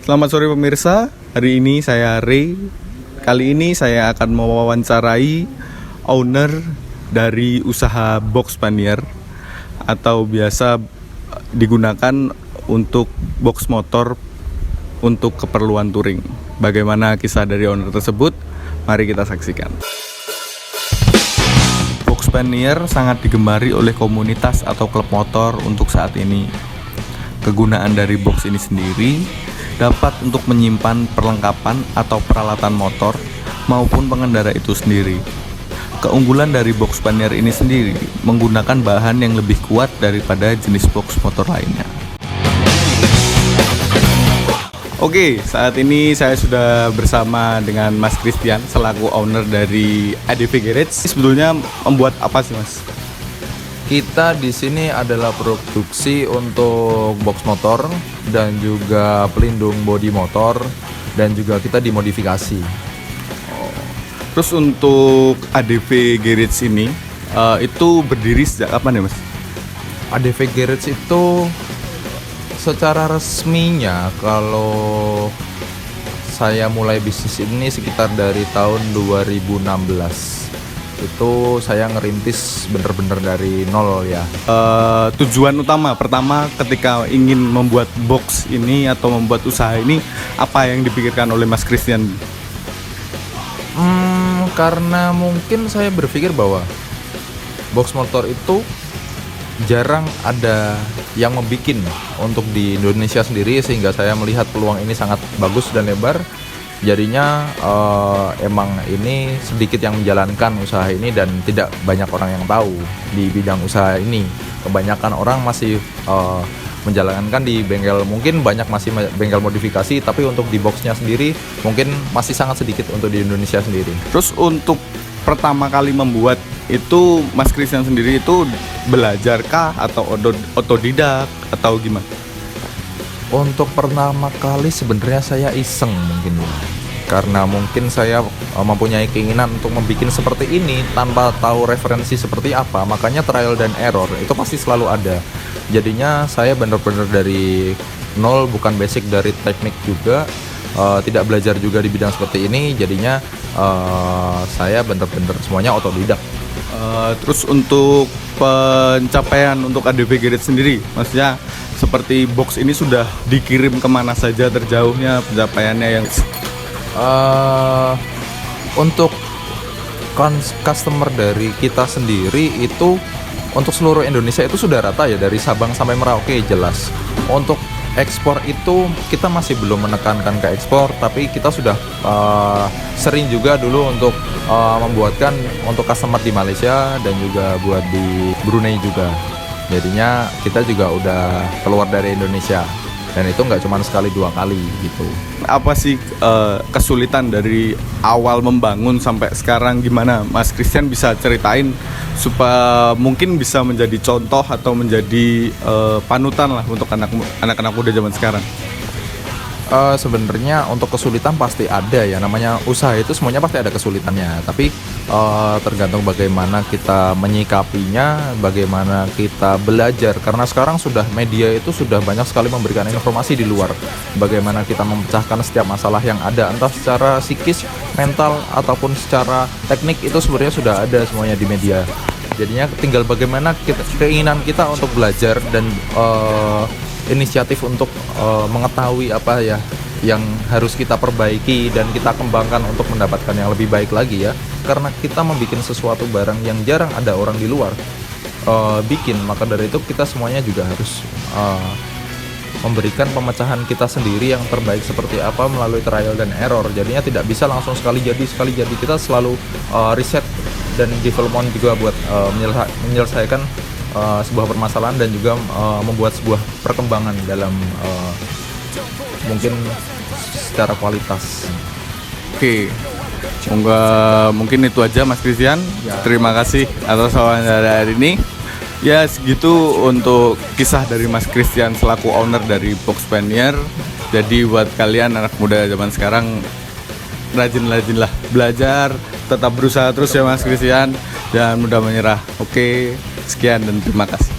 Selamat sore pemirsa, hari ini saya Ray. Kali ini saya akan mewawancarai owner dari usaha box pannier atau biasa digunakan untuk box motor untuk keperluan touring. Bagaimana kisah dari owner tersebut? Mari kita saksikan. Box pannier sangat digemari oleh komunitas atau klub motor untuk saat ini. Kegunaan dari box ini sendiri dapat untuk menyimpan perlengkapan atau peralatan motor maupun pengendara itu sendiri. Keunggulan dari box pannier ini sendiri menggunakan bahan yang lebih kuat daripada jenis box motor lainnya. Oke, saat ini saya sudah bersama dengan Mas Christian selaku owner dari ADV Garage. Sebetulnya membuat apa sih, Mas? Kita di sini adalah produksi untuk box motor dan juga pelindung bodi motor dan juga kita dimodifikasi. Terus untuk ADV Garage ini itu berdiri sejak kapan ya, Mas? ADV Garage itu secara resminya kalau saya mulai bisnis ini sekitar dari tahun 2016. Itu saya ngerintis bener-bener dari nol ya. Tujuan utama pertama ketika ingin membuat box ini atau membuat usaha ini, apa yang dipikirkan oleh Mas Christian? Karena mungkin saya berpikir bahwa box motor itu jarang ada yang membikin untuk di Indonesia sendiri, sehingga saya melihat peluang ini sangat bagus dan lebar. Jadinya emang ini sedikit yang menjalankan usaha ini dan tidak banyak orang yang tahu di bidang usaha ini. Kebanyakan orang masih menjalankan di bengkel, mungkin banyak masih bengkel modifikasi, tapi untuk di boxnya sendiri mungkin masih sangat sedikit untuk di Indonesia sendiri. Terus untuk pertama kali membuat itu Mas Christian sendiri itu belajarkah atau otodidak atau gimana? Untuk pertama kali sebenarnya saya iseng mungkin ya. Karena mungkin saya mempunyai keinginan untuk membuat seperti ini tanpa tahu referensi seperti apa, makanya trial dan error itu pasti selalu ada. Jadinya saya benar-benar dari nol, bukan basic dari teknik juga, tidak belajar juga di bidang seperti ini. Jadinya saya benar-benar semuanya otodidak. Terus untuk pencapaian untuk ADV Garage sendiri, maksudnya seperti box ini sudah dikirim kemana saja terjauhnya pencapaiannya yang untuk customer dari kita sendiri itu untuk seluruh Indonesia itu sudah rata ya, dari Sabang sampai Merauke jelas. Untuk ekspor itu kita masih belum menekankan ke ekspor, tapi kita sudah sering juga dulu untuk membuatkan untuk customer di Malaysia dan juga buat di Brunei juga. Jadinya kita juga udah keluar dari Indonesia, dan itu nggak cuma sekali dua kali gitu. Apa sih kesulitan dari awal membangun sampai sekarang, gimana Mas Christian bisa ceritain supaya mungkin bisa menjadi contoh atau menjadi panutan lah untuk anak-anak muda zaman sekarang? Sebenarnya untuk kesulitan pasti ada ya, namanya usaha itu semuanya pasti ada kesulitannya, tapi tergantung bagaimana kita menyikapinya, bagaimana kita belajar, karena sekarang sudah media itu sudah banyak sekali memberikan informasi di luar, bagaimana kita memecahkan setiap masalah yang ada, entah secara psikis, mental, ataupun secara teknik, itu sebenarnya sudah ada semuanya di media. Jadinya tinggal bagaimana keinginan kita untuk belajar dan inisiatif untuk mengetahui apa ya yang harus kita perbaiki dan kita kembangkan untuk mendapatkan yang lebih baik lagi ya. Karena kita membuat sesuatu barang yang jarang ada orang di luar bikin, maka dari itu kita semuanya juga harus memberikan pemecahan kita sendiri yang terbaik seperti apa melalui trial dan error. Jadinya tidak bisa langsung sekali jadi. Kita selalu riset dan development juga buat menyelesaikan sebuah permasalahan dan juga membuat sebuah perkembangan dalam mungkin secara kualitas. Oke, semoga mungkin itu aja Mas Christian ya. Terima kasih atas wawancara hari ini. Ya segitu untuk kisah dari Mas Christian selaku owner dari Box Pannier. Jadi buat kalian anak muda zaman sekarang, rajin-rajinlah belajar, tetap berusaha terus ya Mas Christian, jangan mudah menyerah. Oke, sekian dan terima kasih.